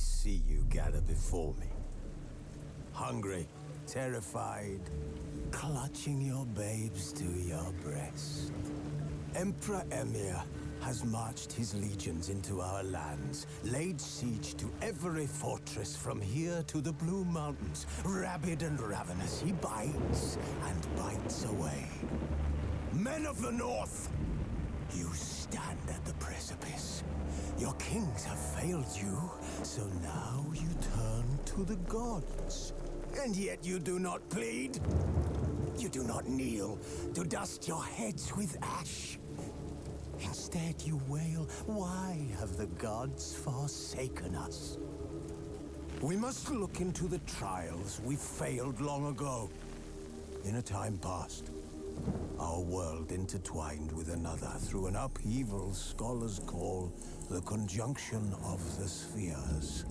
see you gather before me. Hungry, terrified, clutching your babes to your breast. Emperor Emir has marched his legions into our lands, laid siege to every fortress from here to the Blue Mountains. Rabid and ravenous, he bites and bites away. Men of the North, you stand at the precipice. Your kings have failed you, so now you turn to the gods. And yet you do not plead. You do not kneel to dust your heads with ash. Instead you wail, why have the gods forsaken us? We must look into the trials we failed long ago. In a time past, our world intertwined with another through an upheaval scholars call the conjunction of the spheres.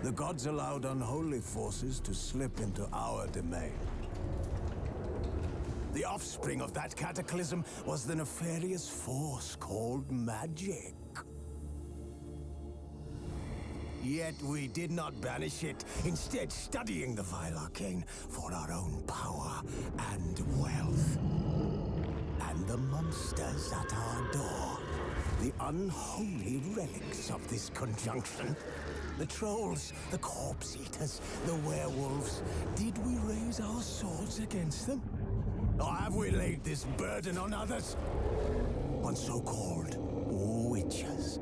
The gods allowed unholy forces to slip into our domain. The offspring of that cataclysm was the nefarious force called magic. Yet we did not banish it, instead studying the vile arcane for our own power and wealth. And the monsters at our door, the unholy relics of this conjunction. The trolls, the corpse eaters, the werewolves. Did we raise our swords against them? Or have we laid this burden on others? On so-called witches.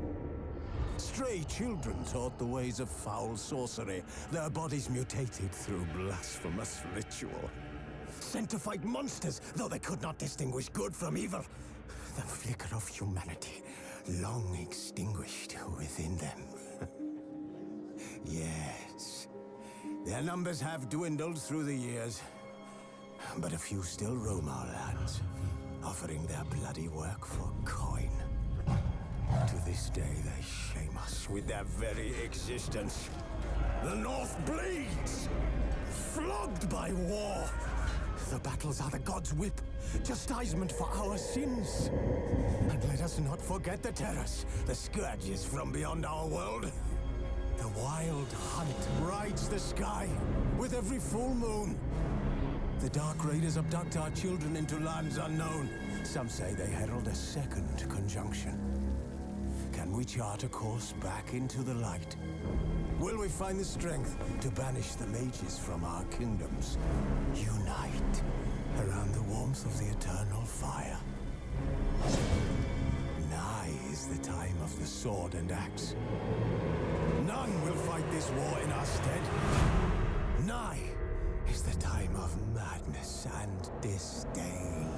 Stray children taught the ways of foul sorcery, their bodies mutated through blasphemous ritual. Sent to fight monsters, though they could not distinguish good from evil. The flicker of humanity, long extinguished within them. Yes, their numbers have dwindled through the years. But a few still roam our lands, offering their bloody work for coin. To this day, they shame us with their very existence. The North bleeds, flogged by war. The battles are the gods' whip, chastisement for our sins. And let us not forget the terrors, the scourges from beyond our world. The wild hunt rides the sky with every full moon. The Dark Raiders abduct our children into lands unknown. Some say they herald a second conjunction. Can we chart a course back into the light? Will we find the strength to banish the mages from our kingdoms? Unite around the warmth of the eternal fire. Nigh is the time of the sword and axe. None will fight this war in our stead. Nigh is the time of madness and disdain.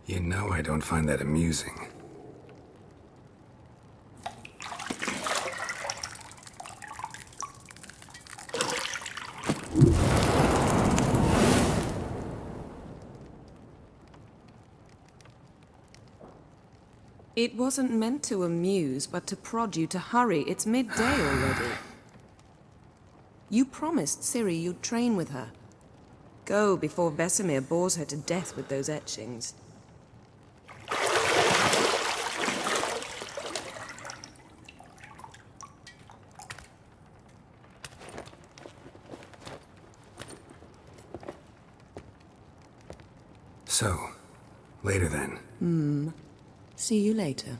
You know I don't find that amusing. It wasn't meant to amuse, but to prod you to hurry. It's midday already. You promised Ciri you'd train with her. Go before Vesemir bores her to death with those etchings. So, later then. See you later.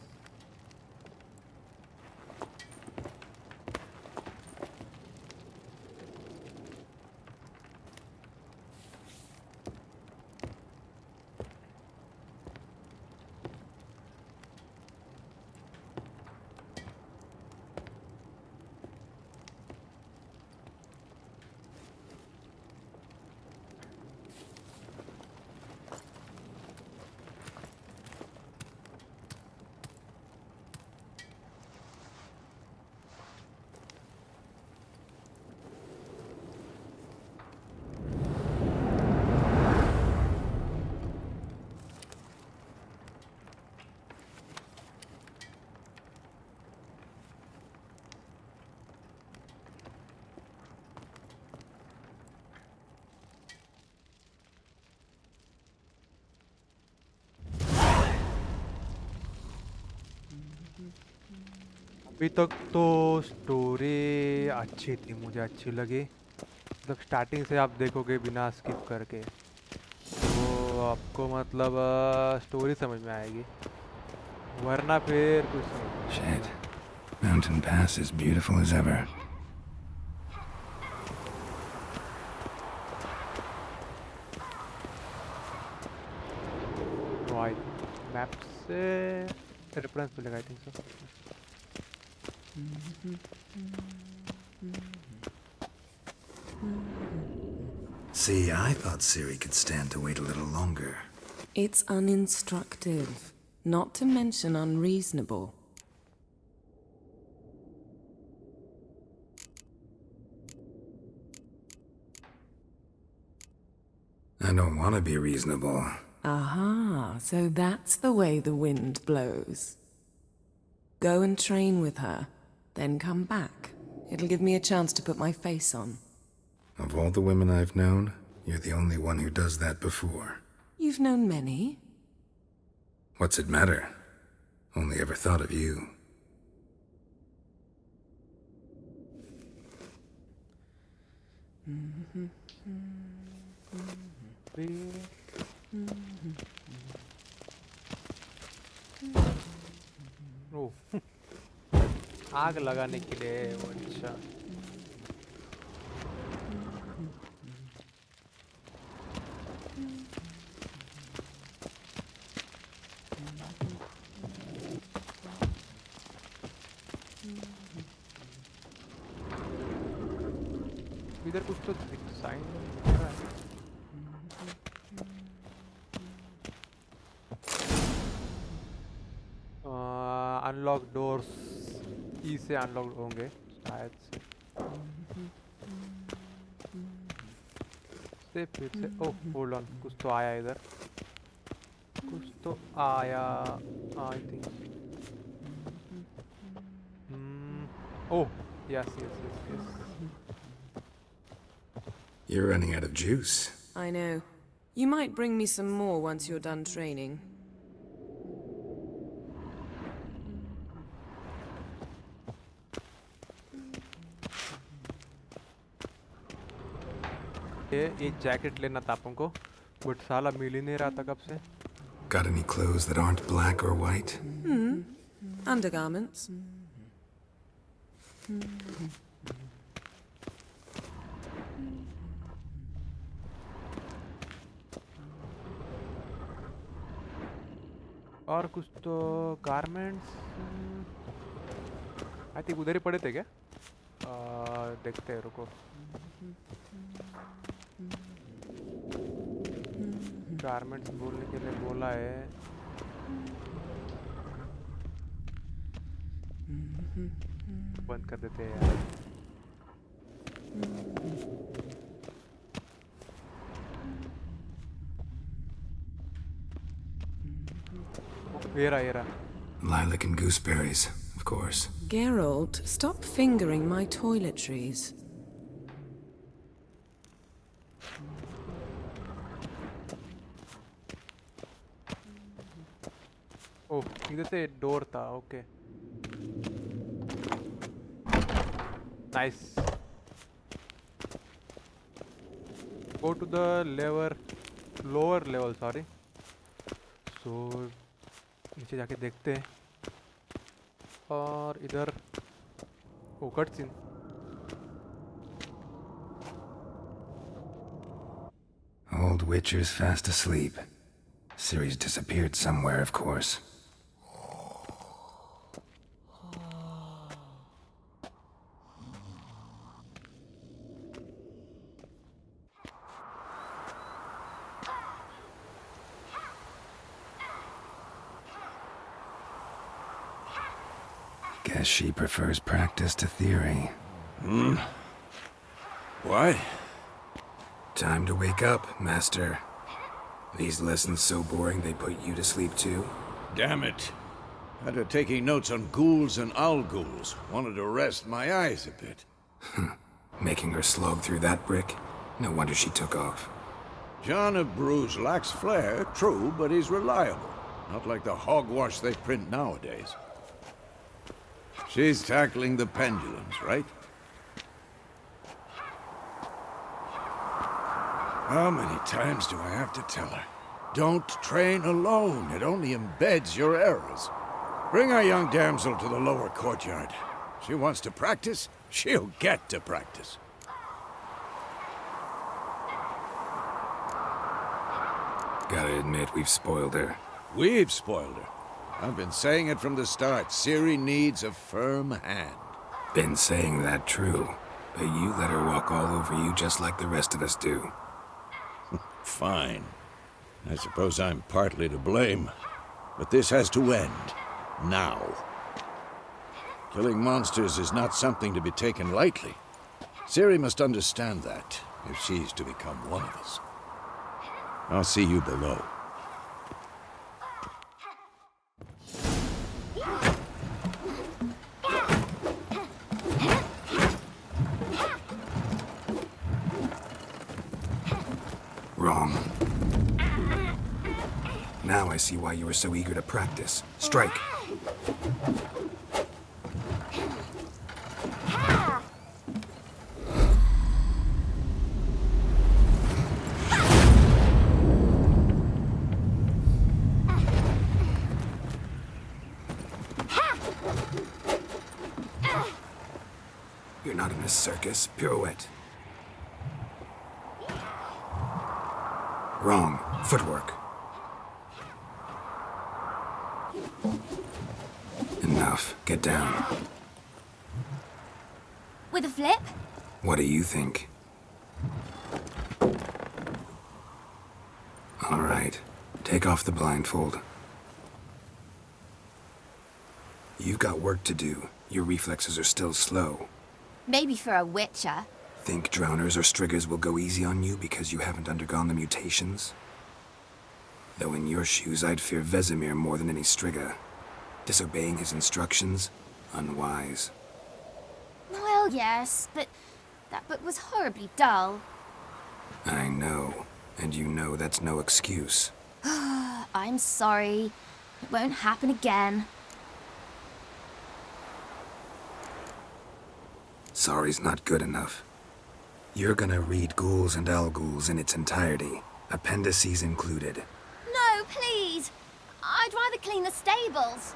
अभी तक तो story अच्छी थी, मुझे अच्छी लगी। मतलब starting से आप देखोगे बिना स्किप करके तो आपको मतलब स्टोरी समझ में आएगी, वरना फिर कुछ समझ में नहीं Shit. आएगा। Mountain Pass is beautiful as ever. Map से रेफरेंस मिलेगा I think so. See, I thought Ciri could stand to wait a little longer. It's uninstructive, not to mention unreasonable. I don't want to be reasonable. Aha, so that's the way the wind blows. Go and train with her, then come back. It'll give me a chance to put my face on. Of all the women I've known, you're the only one who does that before. You've known many. What's it matter? Only ever thought of you. ओह आग लगाने के लिए वो अच्छा। इधर कुछ तो sign दिख रहा है। अनलॉक डोर्स ई से अनलॉक होंगे शायद से फिर से। ओह होल्ड ऑन, कुछ तो आया इधर, कुछ तो आया I think. Oh yes yes yes yes. You're running out of juice. I know. You might bring me some more once you're done training. ये जैकेट लेना था अपन को, बट साला मिल ही नहीं रहा था कब से। Got any clothes that aren't black or white? Undergarments. और कुछ तो गारमेंट्स आई थिंक उधर ही पड़े थे क्या? देखते हैं रुको। गारमेंट्स बोलने के लिए बोला है। बंद कर देते हैं यार। ये रहा। Lilac and gooseberries, of course. Geralt, stop fingering my toiletries. ओह, इधर से डोर था। Okay, nice. Go to the lower level, sorry. So नीचे जाके देखते हैं। और इधर ओ cut scene. Old Witcher's fast asleep. Ciri's disappeared somewhere, of course. Guess she prefers practice to theory. What? Time to wake up, Master. These lessons so boring they put you to sleep too? Damn it. After taking notes on ghouls and ghouls, wanted to rest my eyes a bit. Making her slog through that brick? No wonder she took off. John of Bruges lacks flair, true, but he's reliable. Not like the hogwash they print nowadays. She's tackling the pendulums, right? How many times do I have to tell her? Don't train alone. It only embeds your errors. Bring our young damsel to the lower courtyard. She wants to practice, she'll get to practice. Gotta admit, we've spoiled her. We've spoiled her. I've been saying it from the start. Ciri needs a firm hand. Been saying that true, but you let her walk all over you just like the rest of us do. Fine. I suppose I'm partly to blame. But this has to end. Now. Killing monsters is not something to be taken lightly. Ciri must understand that, if she's to become one of us. I'll see you below. Wrong. Now I see why you were so eager to practice. Strike! You're not in a circus. Pirouette. Wrong. Footwork. Enough. Get down. With a flip? What do you think? All right. Take off the blindfold. You've got work to do. Your reflexes are still slow. Maybe for a witcher. Think drowners or striggers will go easy on you because you haven't undergone the mutations? Though in your shoes, I'd fear Vesemir more than any strigger. Disobeying his instructions? Unwise. Well, yes, but that book was horribly dull. I know. And you know that's no excuse. I'm sorry. It won't happen again. Sorry's not good enough. You're gonna read Ghouls and Ghouls in its entirety, appendices included. No, please! I'd rather clean the stables.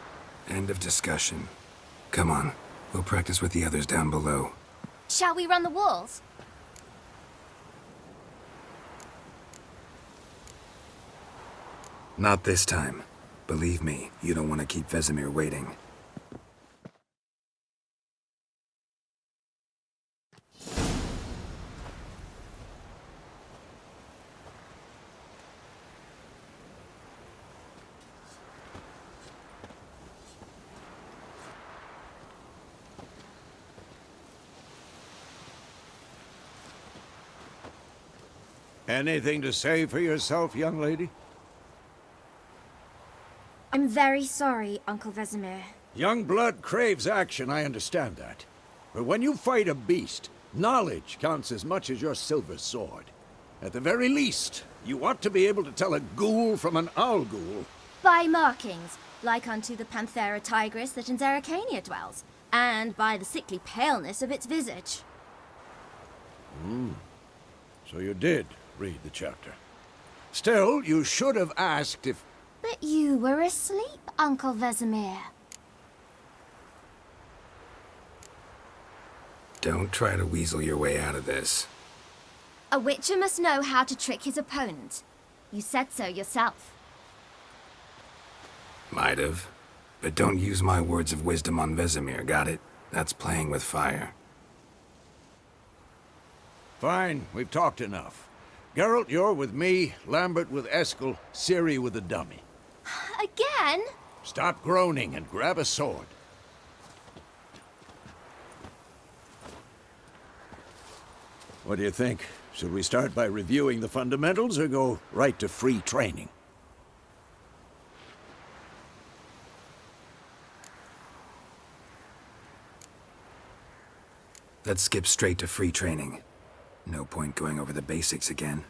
End of discussion. Come on, we'll practice with the others down below. Shall we run the walls? Not this time. Believe me, you don't want to keep Vesemir waiting. Anything to say for yourself, young lady? I'm very sorry, Uncle Vesemir. Young blood craves action, I understand that. But when you fight a beast, knowledge counts as much as your silver sword. At the very least, you ought to be able to tell a ghoul from an owl ghoul. By markings, like unto the Panthera tigris that in Zeracania dwells, and by the sickly paleness of its visage. So you did read the chapter. Still, you should have asked if... But you were asleep, Uncle Vesemir. Don't try to weasel your way out of this. A witcher must know how to trick his opponent. You said so yourself. Might have. But don't use my words of wisdom on Vesemir, got it? That's playing with fire. Fine, we've talked enough. Geralt, you're with me, Lambert with Eskel, Ciri with the dummy. Again? Stop groaning and grab a sword. What do you think? Should we start by reviewing the fundamentals or go right to free training? Let's skip straight to free training. No point going over the basics again.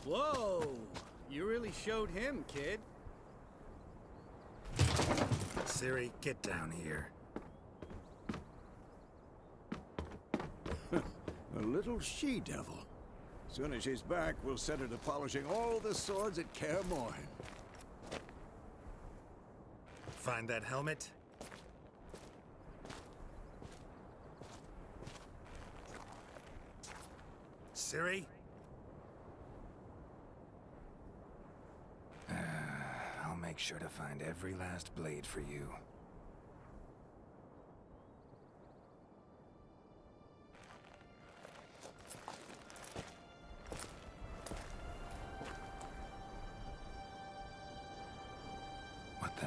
Whoa! You really showed him, kid. Ciri, get down here. A little she-devil. Soon as she's back, we'll set her to polishing all the swords at Kaer Morhen. Find that helmet? Ciri? I'll make sure to find every last blade for you. What the?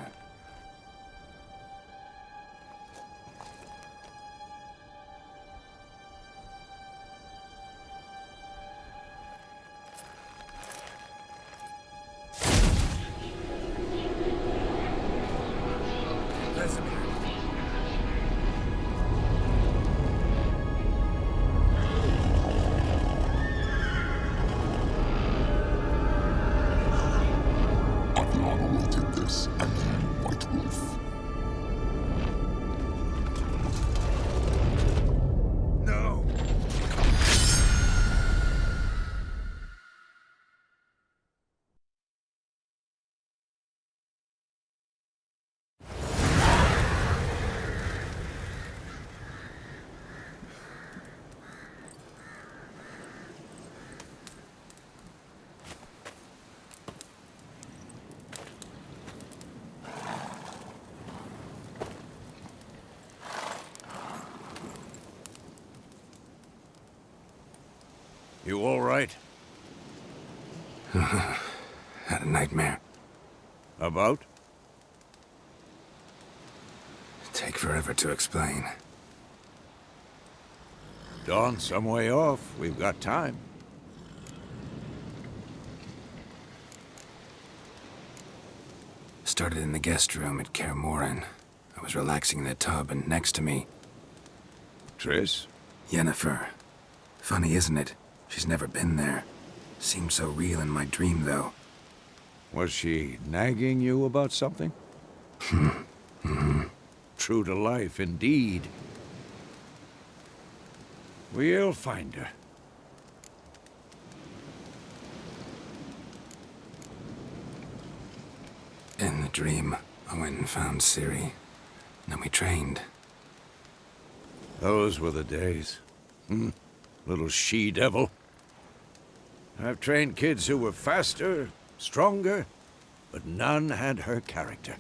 You all right? Had a nightmare. About? Take forever to explain. Dawn's some way off. We've got time. Started in the guest room at Kaer Morhen. I was relaxing in the tub, and next to me, Triss? Yennefer. Funny, isn't it? She's never been there. Seemed so real in my dream, though. Was she nagging you about something? True to life, indeed. We'll find her. In the dream, I went and found Ciri. Then we trained. Those were the days. Little she-devil. I've trained kids who were faster, stronger, but none had her character.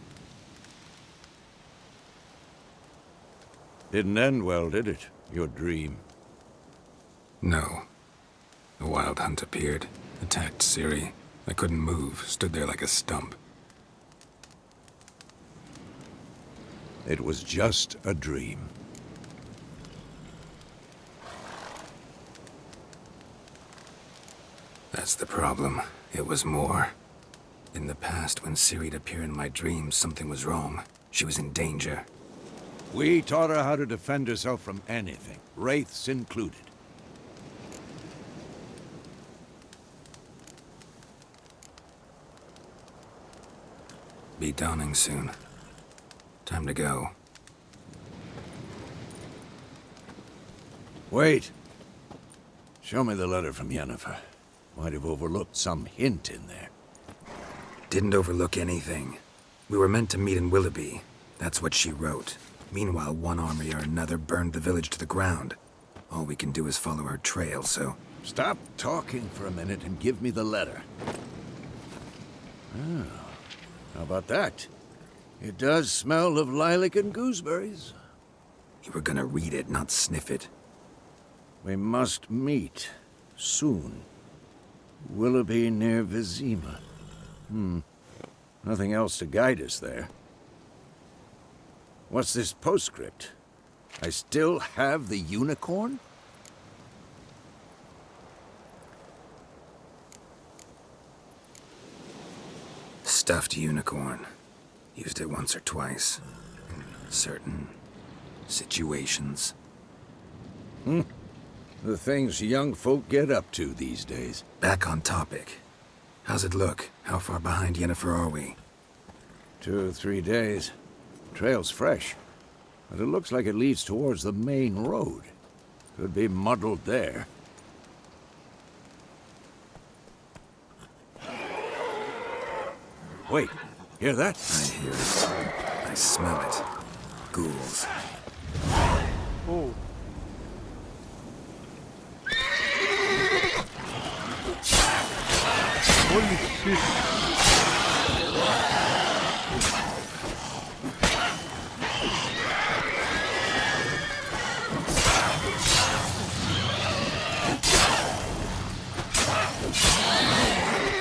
Didn't end well, did it? Your dream? No. The Wild Hunt appeared, attacked Ciri. I couldn't move, stood there like a stump. It was just a dream. That's the problem. It was more. In the past, when Ciri'd appear in my dreams, something was wrong. She was in danger. We taught her how to defend herself from anything, wraiths included. Be dawning soon. Time to go. Wait. Show me the letter from Yennefer. Might have overlooked some hint in there. Didn't overlook anything. We were meant to meet in Willoughby. That's what she wrote. Meanwhile, one army or another burned the village to the ground. All we can do is follow her trail, so... Stop talking for a minute and give me the letter. Oh, how about that? It does smell of lilac and gooseberries. You were gonna read it, not sniff it. We must meet. Soon. Willoughby near Vizima. Nothing else to guide us there. What's this postscript? I still have the unicorn? Stuffed unicorn. Used it once or twice. In certain situations. The things young folk get up to these days. Back on topic. How's it look? How far behind Yennefer are we? 2 or 3 days. Trail's fresh, but it looks like it leads towards the main road. Could be muddled there. Wait, hear that? I hear it. I smell it. Ghouls. Oh. Holy shit.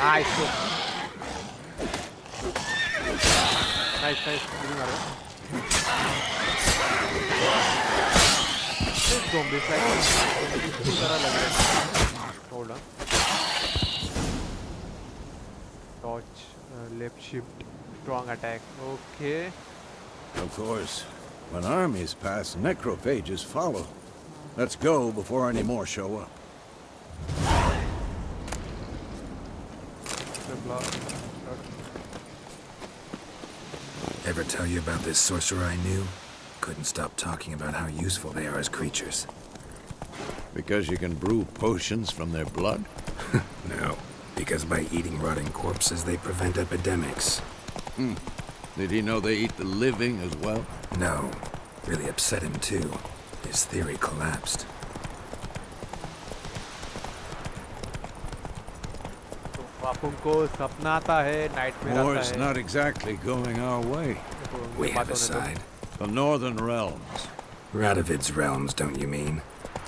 Nice. Nice. Moving around. This zombie is like hold on. Dodge, left shift, strong attack. Okay. Of course. When armies pass, necrophages follow. Let's go before any more show up. Ever tell you about this sorcerer I knew? Couldn't stop talking about how useful they are as creatures. Because you can brew potions from their blood? No, because by eating rotting corpses, they prevent epidemics. Did he know they eat the living as well? No, really upset him too. His theory collapsed. War's not exactly going our way. We have a side. The Northern Realms. Radovid's realms, don't you mean?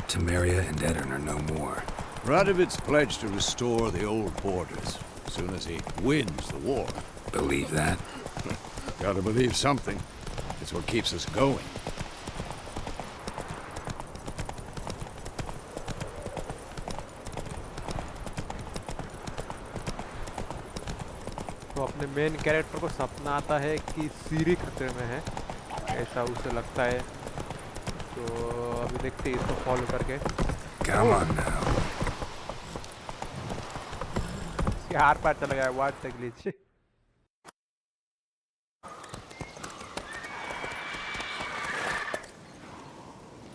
Temeria and Edirn are no more. Radovid's pledged to restore the old borders as soon as he wins the war. Believe that? Gotta believe something. It's what keeps us going. तो अपने main character को सपना आता है कि सीरी खतरे में है, ऐसा उसे लगता है। तो अभी देखते हैं इसको फॉलो करके। Come on now. इसके हार पार चला गया, what the glitch.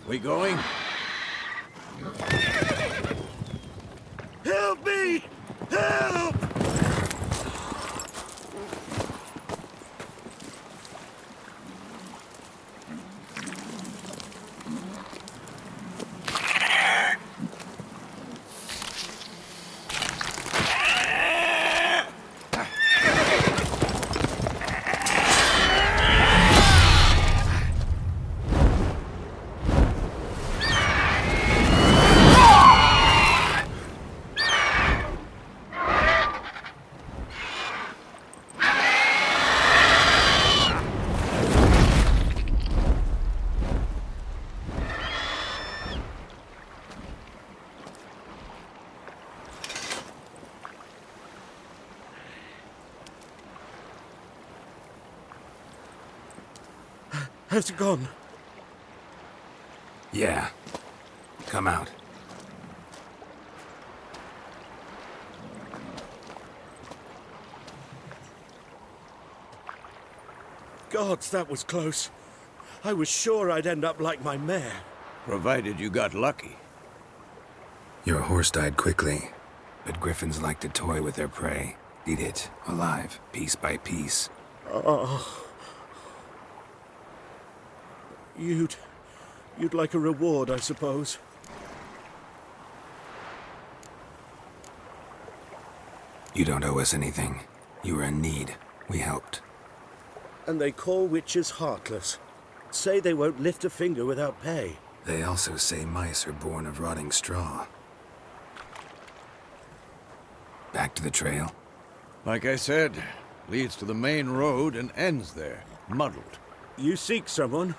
We going? Help me! Help! Has it gone? Yeah. Come out. Gods, that was close. I was sure I'd end up like my mare. Provided you got lucky. Your horse died quickly, but griffins like to toy with their prey. Eat it, alive, piece by piece. Oh. You'd like a reward, I suppose. You don't owe us anything. You were in need. We helped. And they call witches heartless. Say they won't lift a finger without pay. They also say mice are born of rotting straw. Back to the trail? Like I said, leads to the main road and ends there, muddled. You seek someone?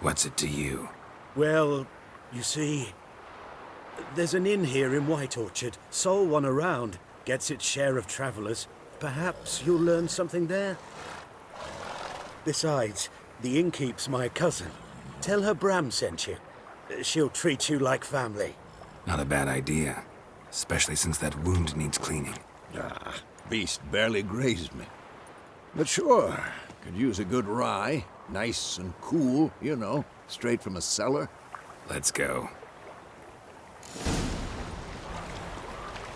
What's it to you? Well, you see, there's an inn here in White Orchard. Sole one around. Gets its share of travelers. Perhaps you'll learn something there? Besides, the innkeep's my cousin. Tell her Bram sent you. She'll treat you like family. Not a bad idea. Especially since that wound needs cleaning. Ah, beast barely grazed me. But sure, could use a good rye. Nice and cool, you know, straight from a cellar. Let's go.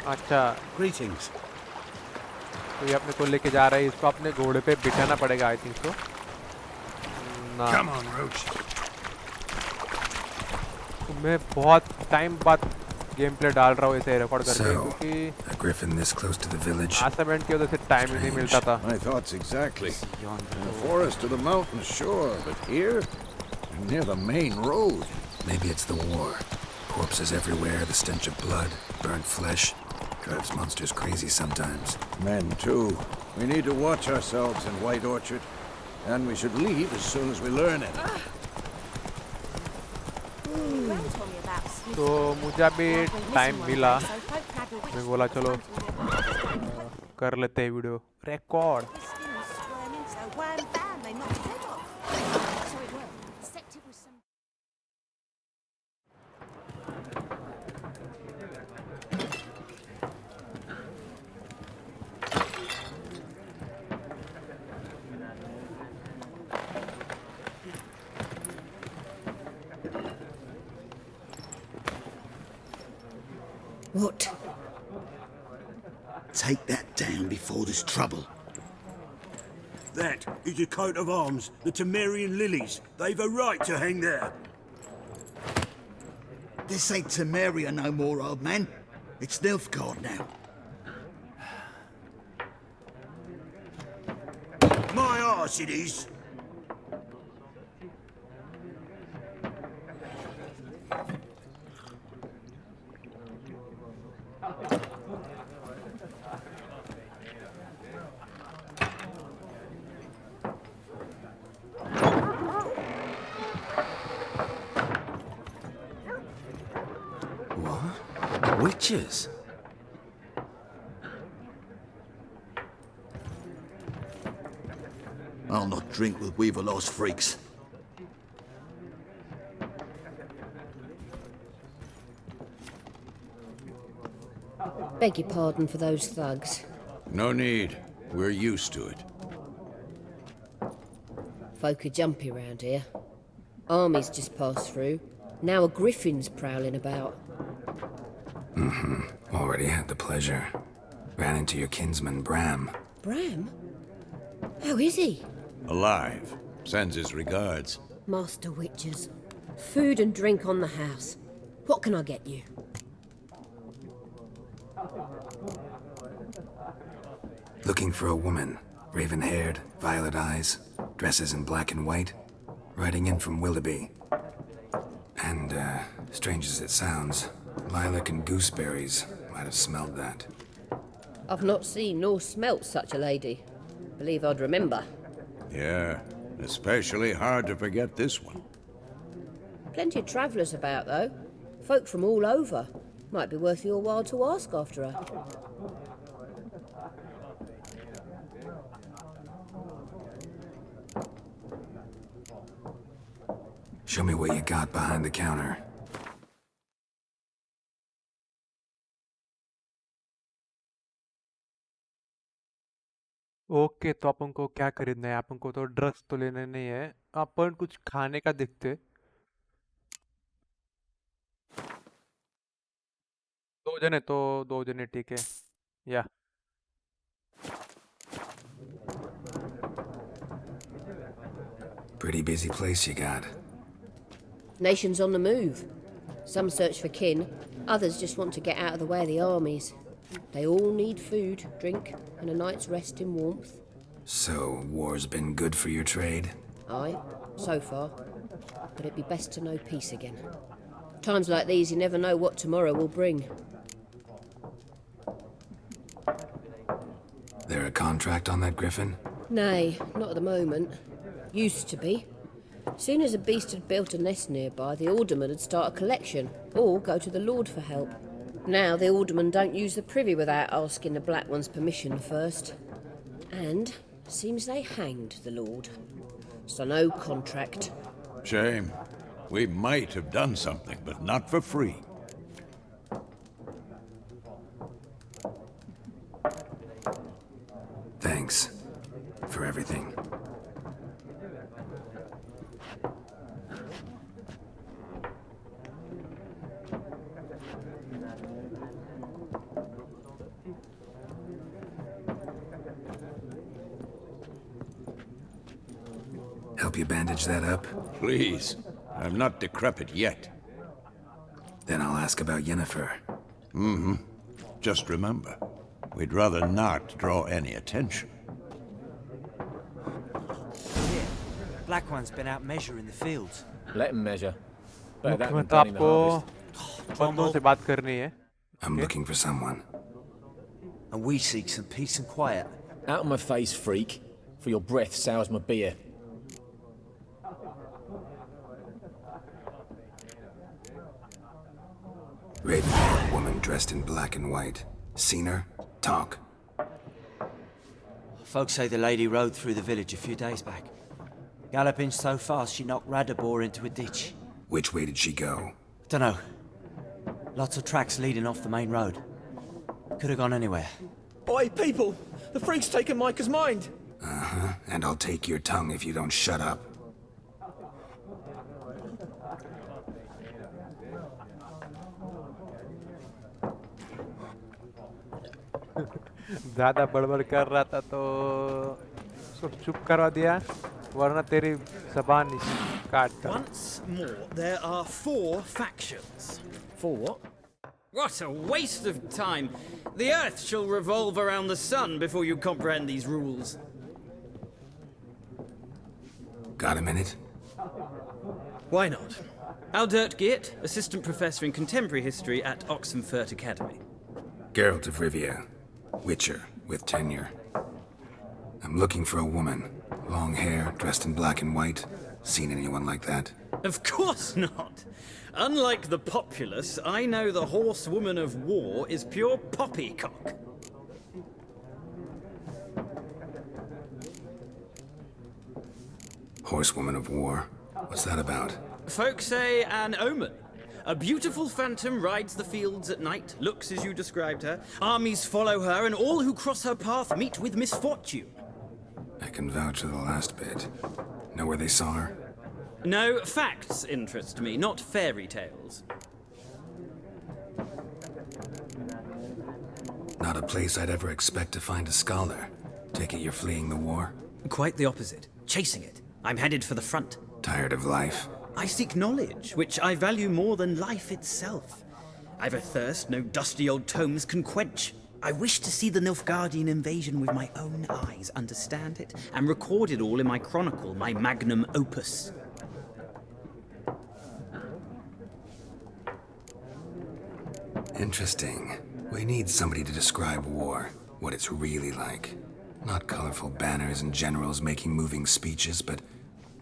अच्छा Greetings. तो ये अपने को लेके जा रहा है इसको अपने घोड़े पे बिठाना पड़ेगा आई थिंक तो ना Come on, Roach. तो मैं बहुत टाइम बाद गेम प्ले डाल रहा हूँ इसे रिकॉर्ड करके So, क्योंकि a griffin this close to the village? Assignment की वजह से टाइम ही नहीं मिलता था My thoughts exactly. In the forest to the mountains, sure, but here, near the main road. Maybe it's the war. Corpses everywhere, the stench of blood, burnt flesh. Drives monsters crazy sometimes. Men, too. We need to watch ourselves in White Orchard. And we should leave as soon as we learn it. तो मुझे अभी time मिला मैं बोला चलो कर लेते हैं video record What? Take that down before there's trouble. That is a coat of arms, the Temerian lilies. They've a right to hang there. This ain't Temeria no more, old man. It's Nilfgaard now. My arse it is. Witches? I'll not drink with Weaverlaw's freaks. Beg your pardon for those thugs. No need. We're used to it. Folk are jumpy round here. Armies just passed through. Now a griffin's prowling about. Already had the pleasure. Ran into your kinsman, Bram. Bram? How is he? Alive. Sends his regards. Master Witches. Food and drink on the house. What can I get you? Looking for a woman. Raven-haired, violet eyes, dresses in black and white. Riding in from Willoughby. And, strange as it sounds, lilac and gooseberries might have smelled that. I've not seen nor smelt such a lady. Believe I'd remember. Yeah, especially hard to forget this one. Plenty of travellers about, though. Folk from all over. Might be worth your while to ask after her. Show me what you got behind the counter. Okay, तो अपन को क्या खरीदना है? अपन को तो drugs तो लेने नहीं है, अपन कुछ खाने का देखते। दो जने तो दो जने ठीक है। या Pretty busy place you got. Nations on the move. Some search for kin, others just want to get out of the way of the armies. They all need food, drink, and a night's rest in warmth. So, war's been good for your trade? Aye, so far. But it'd be best to know peace again. Times like these, you never know what tomorrow will bring. There a contract on that griffin? Nay, not at the moment. Used to be. Soon as a beast had built a nest nearby, the alderman would start a collection, or go to the Lord for help. Now the aldermen don't use the privy without asking the Black One's permission first. And seems they hanged the Lord. So no contract. Shame. We might have done something, but not for free. Thanks for everything. Help you bandage that up? Please. I'm not decrepit yet. Then I'll ask about Yennefer. Mm-hmm. Just remember, we'd rather not draw any attention. Yeah, Black One's been out measuring the fields. Let him measure. Better that than मुख्यमंत्री planning the आपको harvest. बंदों से बात करनी है। I'm looking for someone. And we seek some peace and quiet. Out of my face, freak. For your breath sours my beer. Raven-haired woman dressed in black and white. Seen her? Talk. Folks say the lady rode through the village a few days back. Galloping so fast she knocked Radabor into a ditch. Which way did she go? Dunno. Lots of tracks leading off the main road. Could have gone anywhere. Oi, people! The freak's taken Micah's mind! Uh-huh. And I'll take your tongue if you don't shut up. ज़्यादा बड़बड़ कर रहा था तो सब चुप करवा दिया, वरना तेरी ज़बान काट कर। Once more, there are 4 factions. 4 what? What a waste of time! The Earth shall revolve around the sun before you comprehend these rules. Got a minute? Why not? Aldert Geert, Assistant Professor in Contemporary History at Oxenfurt Academy. Geralt of Rivia. Witcher, with tenure. I'm looking for a woman. Long hair, dressed in black and white. Seen anyone like that? Of course not! Unlike the populace, I know the horsewoman of war is pure poppycock. Horsewoman of war? What's that about? Folk say an omen. A beautiful phantom rides the fields at night, looks as you described her. Armies follow her, and all who cross her path meet with misfortune. I can vouch for the last bit. Know where they saw her? No, facts interest me, not fairy tales. Not a place I'd ever expect to find a scholar. Take it you're fleeing the war? Quite the opposite. Chasing it. I'm headed for the front. Tired of life? I seek knowledge, which I value more than life itself. I've a thirst no dusty old tomes can quench. I wish to see the Nilfgaardian invasion with my own eyes, understand it, and record it all in my chronicle, my magnum opus. Interesting. We need somebody to describe war, what it's really like. Not colorful banners and generals making moving speeches, but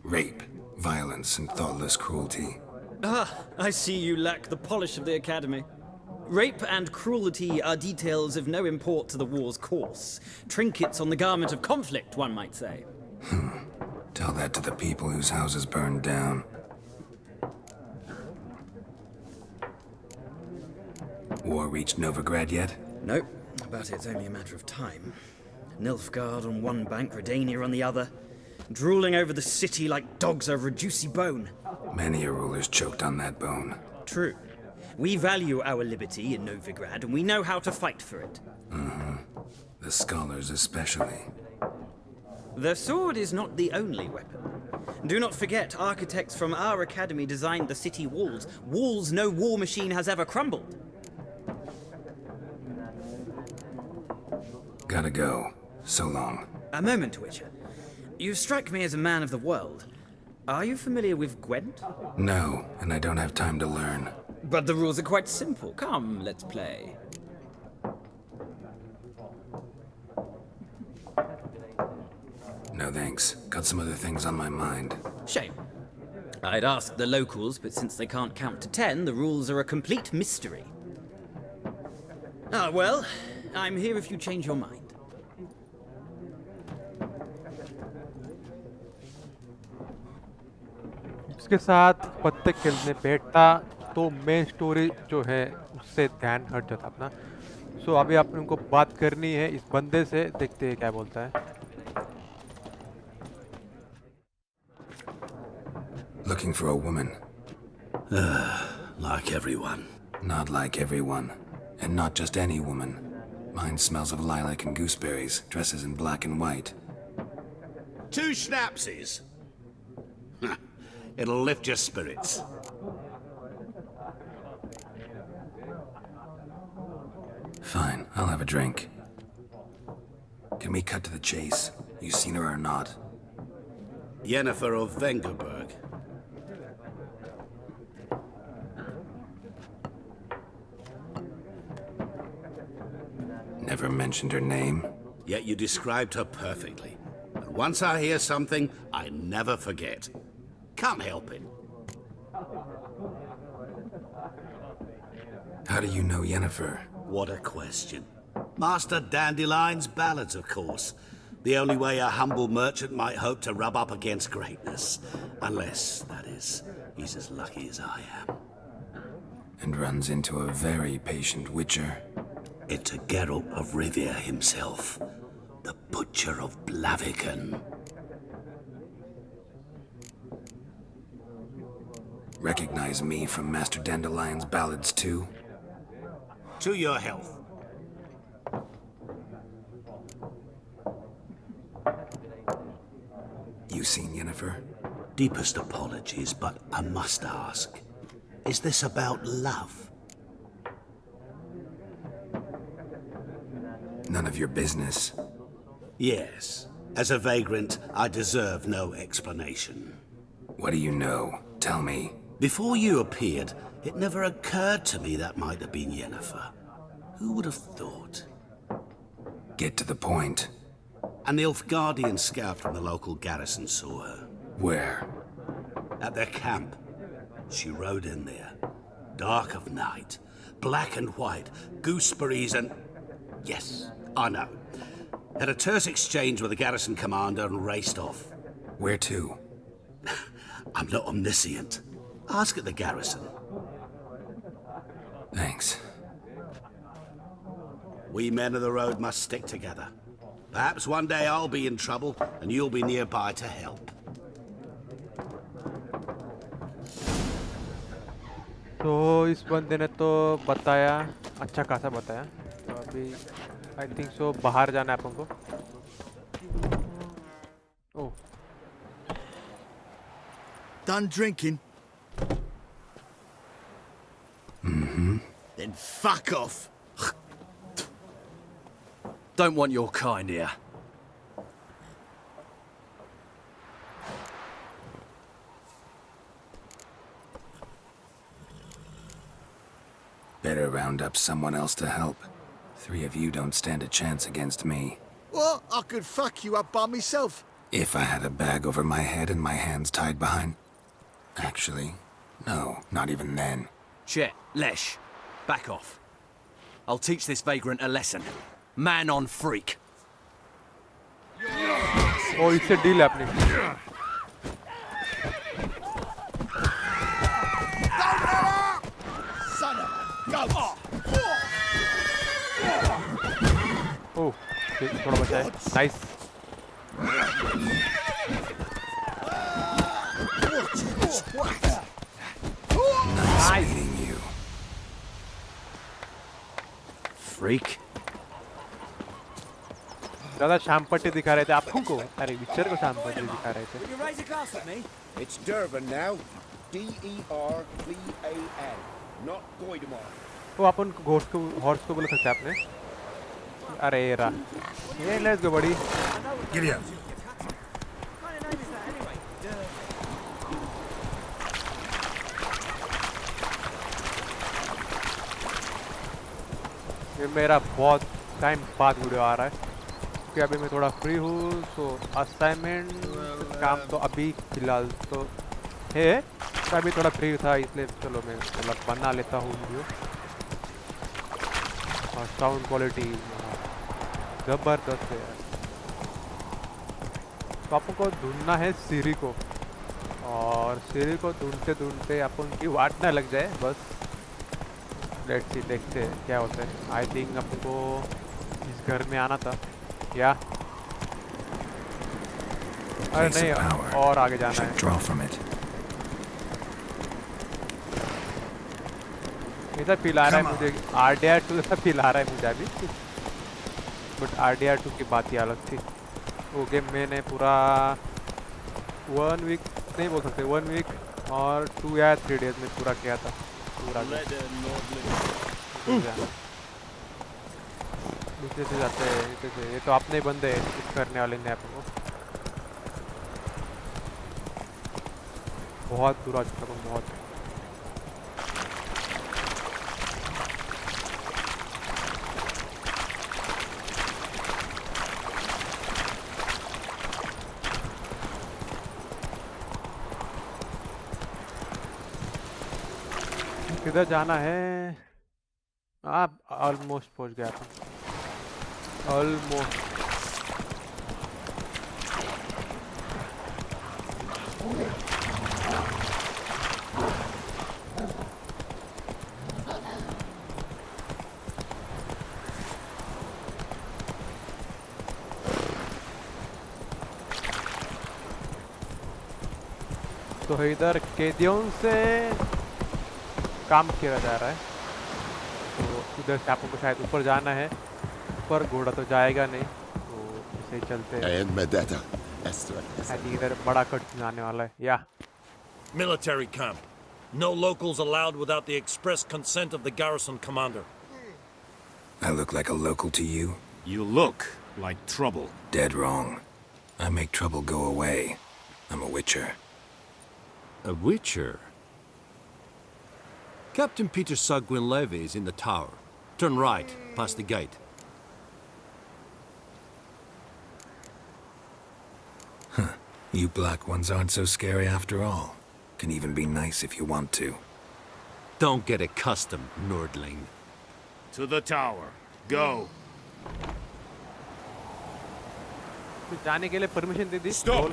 rape, violence, and thoughtless cruelty. Ah, I see you lack the polish of the Academy. Rape and cruelty are details of no import to the war's course. Trinkets on the garment of conflict, one might say. Tell that to the people whose houses burned down. War reached Novigrad yet? Nope, but it's only a matter of time. Nilfgaard on one bank, Redania on the other, drooling over the city like dogs over a juicy bone. Many a ruler's choked on that bone. True. We value our liberty in Novigrad, and we know how to fight for it. The scholars especially. The sword is not the only weapon. Do not forget, architects from our academy designed the city walls. Walls no war machine has ever crumbled. Gotta go. So long. A moment, Witcher. You strike me as a man of the world. Are you familiar with Gwent? No, and I don't have time to learn. But the rules are quite simple. Come, let's play. No thanks. Got some other things on my mind. Shame. I'd ask the locals, but since they can't count to 10, the rules are a complete mystery. Ah, well, I'm here if you change your mind. उसके साथ पत्ते खेलने बैठता तो main story जो है उससे ध्यान हट जाता अपना। सो अभी अपन को बात करनी है इस बंदे से, देखते हैं क्या बोलता है। Looking for a woman. Like everyone. Not like everyone. And not just any woman. Mine smells of lilac and gooseberries, dresses in black and white. 2 schnapsies. It'll lift your spirits. Fine, I'll have a drink. Can we cut to the chase? You seen her or not? Yennefer of Vengerberg. Never mentioned her name. Yet you described her perfectly. And once I hear something, I never forget. Can't help it. How do you know Yennefer? What a question. Master Dandelion's ballads, of course. The only way a humble merchant might hope to rub up against greatness. Unless, that is, he's as lucky as I am. And runs into a very patient witcher. It's a Geralt of Rivia himself. The Butcher of Blaviken. Recognize me from Master Dandelion's ballads too? To your health. You seen Yennefer? Deepest apologies, but I must ask. Is this about love? None of your business. Yes. As a vagrant, I deserve no explanation. What do you know? Tell me. Before you appeared, it never occurred to me that might have been Yennefer. Who would have thought? Get to the point. An Nilfgaardian scout from the local garrison saw her. Where? At their camp. She rode in there. Dark of night. Black and white. Gooseberries and... Yes, I know. Had a terse exchange with the garrison commander and raced off. Where to? I'm not omniscient. Ask at the garrison. Thanks. We men of the road must stick together. Perhaps one day I'll be in trouble and you'll be nearby to help. तो इस बंदे ने तो बताया, अच्छा खासा बताया। तो अभी आई थिंक सो बाहर जाना है अपन को। ओह, Done drinking? Then fuck off. Don't want your kind here. Better round up someone else to help. 3 of you don't stand a chance against me. Well, I could fuck you up by myself. If I had a bag over my head and my hands tied behind... Actually, no, not even then. Chet, Lesh, back off. I'll teach this vagrant a lesson. Man on freak. ओ इससे deal है अपनी। Son of a ghost! ओह थोड़ा बचा है, nice. Nice meeting you. Freak. ज़्यादा शाम पट्टी दिखा रहे थे आप हमको, अरे विचर को शाम पट्टी दिखा रहे थे। Will you raise a glass at me? It's Durban now. D-E-R-V-A-N, not Goidemar. वो अपन हॉर्स को बोल सकते हैं आपने। अरे रा, ये लेट्स गो बड़ी। Giddy up. ये मेरा बहुत टाइम बाद वीडियो आ रहा है क्योंकि अभी मैं थोड़ा फ्री हूँ, तो असाइनमेंट काम तो अभी फिलहाल तो है, तो अभी थोड़ा फ्री था इसलिए चलो मैं मतलब बना लेता हूँ वीडियो। और साउंड क्वालिटी ज़बरदस्त है यार। तो अपन को ढूंढना है सीरी को, और सीरी को ढूंढते ढूंढते अपन की वाट ना लग जाए बस। लेट्स सी, देखते हैं क्या होता है। आई थिंक आपको इस घर में आना था क्या? अरे नहीं, और आगे जाना है। ऐसा फील आ रहा है मुझे, RDR2 ऐसा फील आ रहा है मुझे अभी, बट RDR2 की बात ही अलग थी। वो गेम मैंने पूरा 1 वीक नहीं बोल सकते, 1 वीक और 2 या 3 डेज में पूरा किया था पूरा। दूसरे से जाते हैं, ये तो अपने बंदे कुछ करने वाले नहीं आपको। बहुत दूर आ चुका हूँ, बहुत। किधर जाना है? आप ऑलमोस्ट पहुंच गया था, ऑलमोस्ट। तो इधर कैदियों से काम किया जा रहा है, तो उधर से आपको शायद ऊपर जाना है। ऊपर घोड़ा तो जाएगा नहीं, तो इसे चलते हैं। इधर बड़ा कट जाने वाला है या Military camp. No locals allowed without the express consent of the garrison commander. I look like a local to you? You look like trouble. Dead wrong. I make trouble go away. I'm a witcher. A witcher? Captain Peter Sagwin Levy is in the tower. Turn right, past the gate. Huh. You black ones aren't so scary after all. Can even be nice if you want to. Don't get accustomed, Nordling. To the tower. Go. जाने के लिए permission they the. Stop.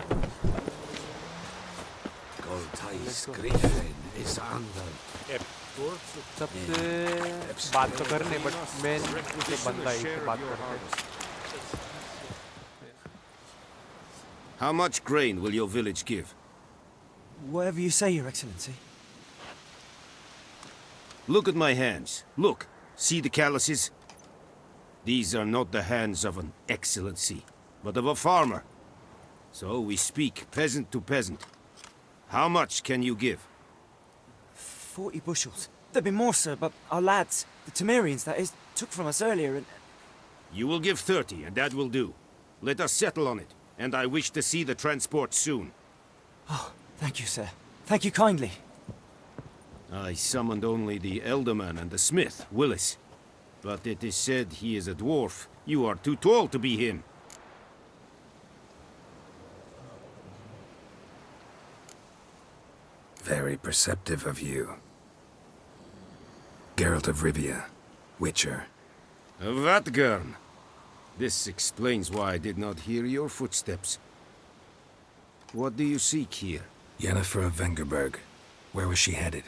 Griffin is under. सबसे बात तो करने, but मैं जो बंदा है इससे बात करते हैं। How much grain will your village give? Whatever you say, Your Excellency. Look at my hands. Look. See the calluses? These are not the hands of an excellency, but of a farmer. So we speak peasant to peasant. How much can you give? 40 bushels. There'd be more, sir, but our lads, the Temerians, that is, took from us earlier and... You will give 30, and that will do. Let us settle on it, and I wish to see the transport soon. Oh, thank you, sir. Thank you kindly. I summoned only the Elderman and the smith, Willis. But it is said he is a dwarf. You are too tall to be him. Very perceptive of you. Geralt of Rivia, Witcher. Vatgern. This explains why I did not hear your footsteps. What do you seek here? Yennefer of Vengerberg. Where was she headed?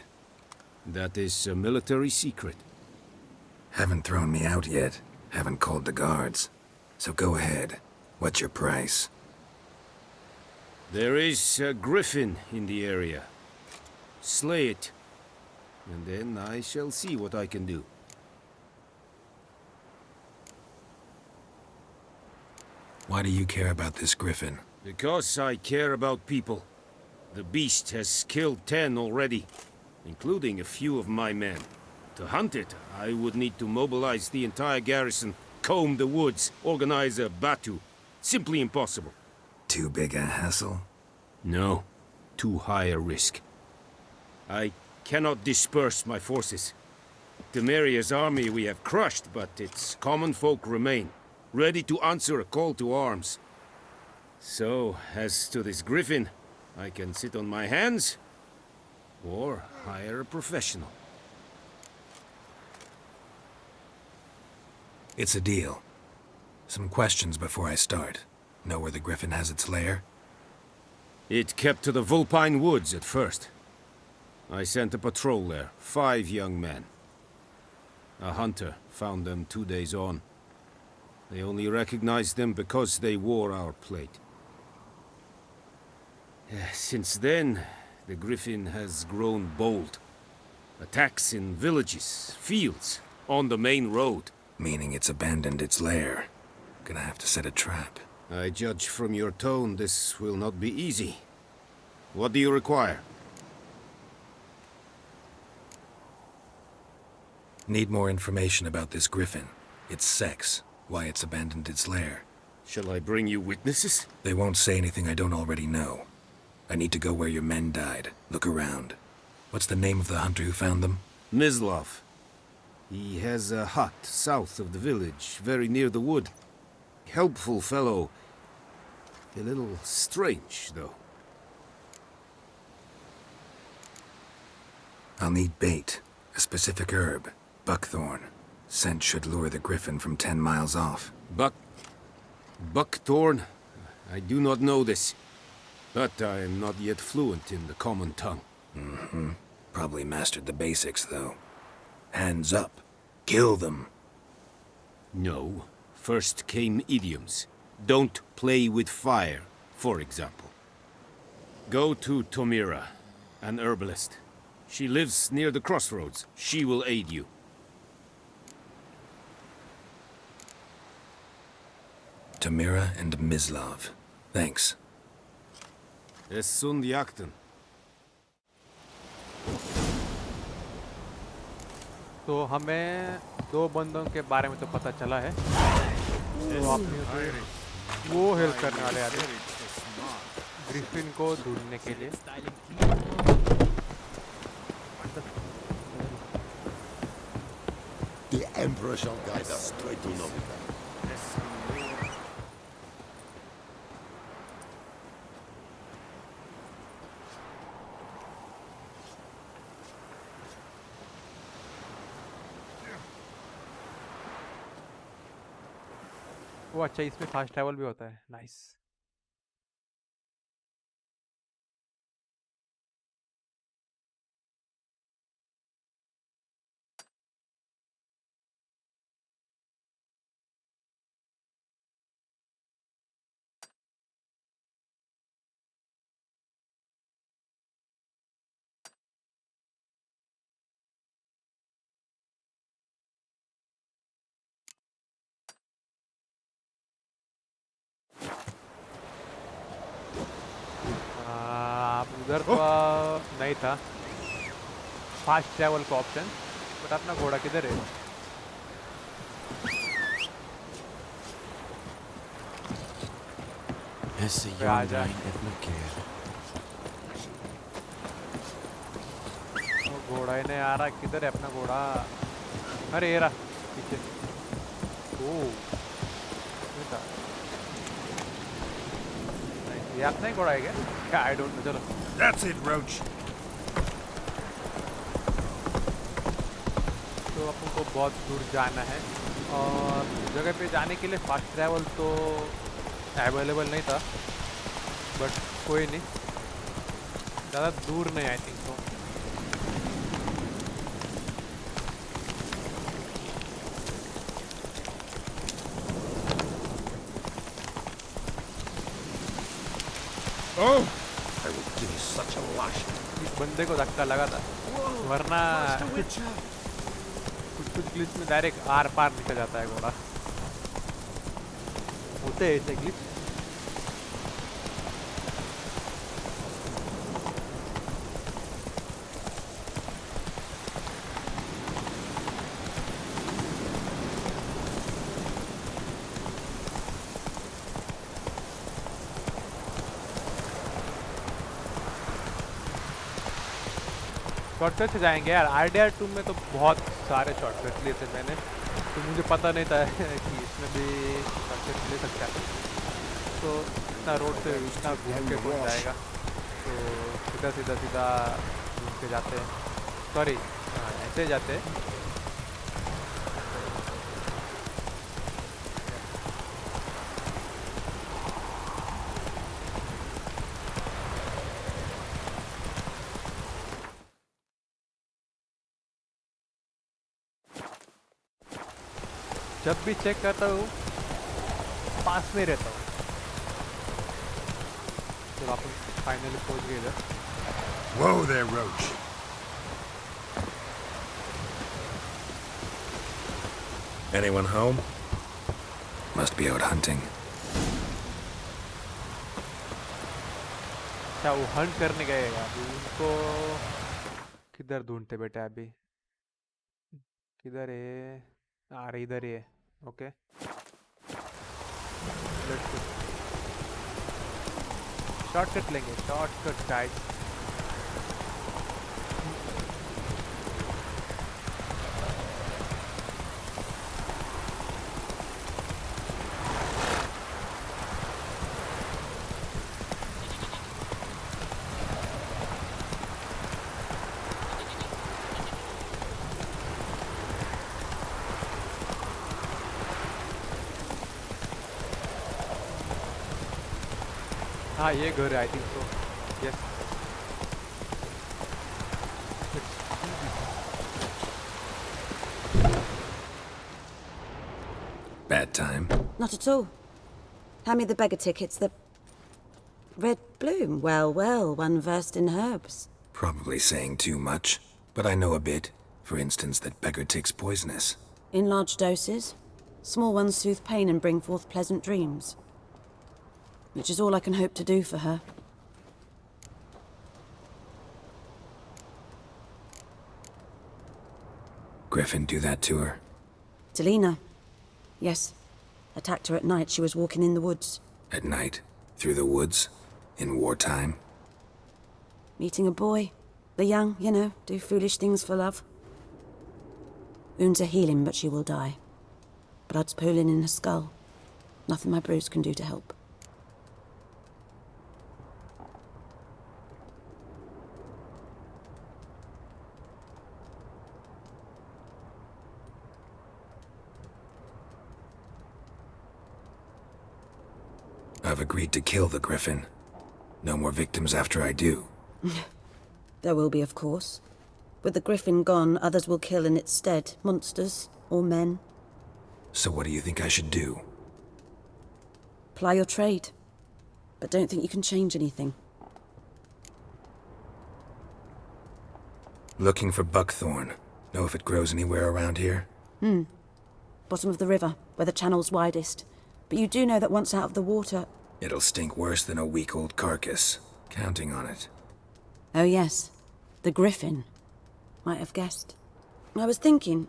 That is a military secret. Haven't thrown me out yet. Haven't called the guards. So go ahead. What's your price? There is a griffin in the area. Slay it, and then I shall see what I can do. Why do you care about this griffin? Because I care about people. The beast has killed 10 already, including a few of my men. To hunt it, I would need to mobilize the entire garrison, comb the woods, organize a batu. Simply impossible. Too big a hassle? No, too high a risk. I cannot disperse my forces. Temeria's army we have crushed, but its common folk remain, ready to answer a call to arms. So, as to this griffin, I can sit on my hands, or hire a professional. It's a deal. Some questions before I start. Know where the griffin has its lair? It kept to the Vulpine Woods at first. I sent a patrol there, 5 young men. A hunter found them 2 days on. They only recognized them because they wore our plate. Since then, the griffin has grown bold. Attacks in villages, fields, on the main road. Meaning it's abandoned its lair. Gonna have to set a trap. I judge from your tone this will not be easy. What do you require? Need more information about this griffin. Its sex, why it's abandoned its lair. Shall I bring you witnesses? They won't say anything I don't already know. I need to go where your men died. Look around. What's the name of the hunter who found them? Mislav. He has a hut south of the village, very near the wood. Helpful fellow. A little strange, though. I'll need bait. A specific herb. Buckthorn. Scent should lure the griffin from 10 miles off. Buckthorn? I do not know this. But I am not yet fluent in the common tongue. Mm-hmm. Probably mastered the basics, though. Hands up. Kill them. No. First came idioms. Don't play with fire, for example. Go to Tomira, an herbalist. She lives near the crossroads. She will aid you. Tomira and Mislav. Thanks. Es sunt jakten. तो हमें 2 बंदों के बारे में तो पता चला है, तो आपने वो हेल्प करने वाले आते हैं ग्रिफिन को ढूंढने के लिए। The Emperor shall guide us straight to Novigrad. वो अच्छा, इसमें फास्ट ट्रैवल भी होता है। नाइस। उधर तो नहीं था फास्ट ट्रैवल का ऑप्शन, बट अपना घोड़ा किधर है? आजा। घोड़ा ही नहीं आ रहा, किधर है अपना घोड़ा? अरे ये रहा पीछे। ओह, ये अपना ही घोड़ा है क्या? I don't know. चलो। That's it, Roach. तो अपन को बहुत दूर जाना है और जगह पे जाने के लिए फास्ट ट्रैवल तो अवेलेबल नहीं था, बट कोई नहीं, ज़्यादा दूर नहीं आई थिंक तो। Oh! I will give you such a lashing. इस बंदे को धक्का लगा था, वरना कुछ ग्लिच में डायरेक्ट आर पार निकल जाता है घोड़ा। होते हैं ऐसे ग्लिच। शॉर्टकट से जाएंगे यार। RDR2 में तो बहुत सारे शॉर्टकट लिए थे मैंने, तो मुझे पता नहीं था कि इसमें भी शॉर्टकट ले सकते हैं। तो इतना रोड से इतना घूम के पहुँच जाएगा, तो सीधा सीधा सीधा घूम के जाते हैं। सॉरी, ऐसे जाते हैं। जब भी चेक करता हूँ पास में रहता हूँ। जब आप फाइनली पहुँच गए इधर। Whoa there, Roach. Anyone home? Must be out hunting. क्या वो हंट करने गएगा? उनको किधर ढूंढते बेटा अभी? किधर है? आ रही इधर ही है। ओके, शॉर्टकट लेंगे, शॉर्टकट गाइस। हाँ ये घर है, I think so. Yes, Bad time? Not at all. Hand me the beggar tickets. The red bloom. Well, well, one versed in herbs. Probably saying too much, but I know a bit. For instance, that beggar tick's poisonous. In large doses. Small ones soothe pain and bring forth pleasant dreams. Which is all I can hope to do for her. Griffin do that to her? Delina. Yes. Attacked her at night. She was walking in the woods. At night? Through the woods? In wartime? Meeting a boy. The young, you know, do foolish things for love. Wounds are healing, but she will die. Blood's pooling in her skull. Nothing my brews can do to help. I've agreed to kill the Griffin. No more victims after I do. There will be, of course. With the Griffin gone, others will kill in its stead. Monsters, or men. So what do you think I should do? Ply your trade. But don't think you can change anything. Looking for buckthorn. Know if it grows anywhere around here? Bottom of the river, where the channel's widest. But you do know that once out of the water... It'll stink worse than a week-old carcass. Counting on it. Oh yes, the Griffin. Might have guessed. I was thinking...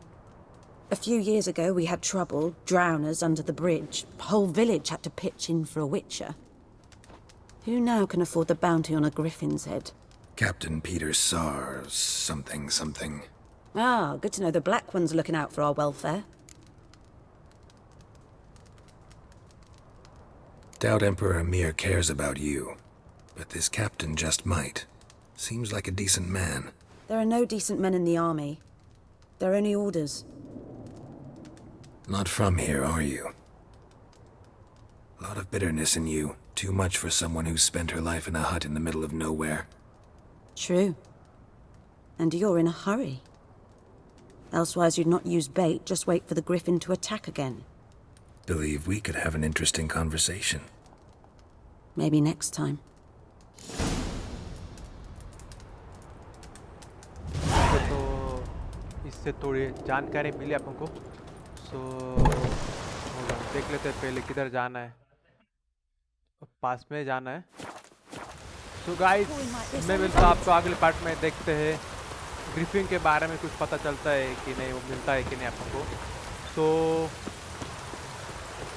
A few years ago we had trouble, drowners under the bridge. Whole village had to pitch in for a witcher. Who now can afford the bounty on a Griffin's head? Captain Peter Sar... something. Ah, good to know the Black One's looking out for our welfare. Doubt Emperor Emir cares about you. But this captain just might. Seems like a decent man. There are no decent men in the army. They're only orders. Not from here, are you? A lot of bitterness in you. Too much for someone who's spent her life in a hut in the middle of nowhere. True. And you're in a hurry. Elsewise you'd not use bait, just wait for the Griffin to attack again. Believe we could have an interesting conversation. Maybe next time. तो इससे थोड़ी जानकारी मिली अपन को। सो देख लेते हैं पहले किधर जाना है। पास में जाना है। सो गाइस मैं मिलता हूँ आपको अगले पार्ट में। देखते हैं ग्रिफिन के बारे में कुछ पता चलता है कि नहीं, वो मिलता है कि नहीं अपन को। सो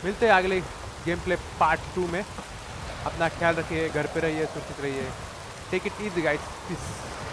मिलते हैं अगले गेम प्ले पार्ट 2 में। अपना ख्याल रखिए, घर पे रहिए, सुरक्षित रहिए। Take it easy guys, piece.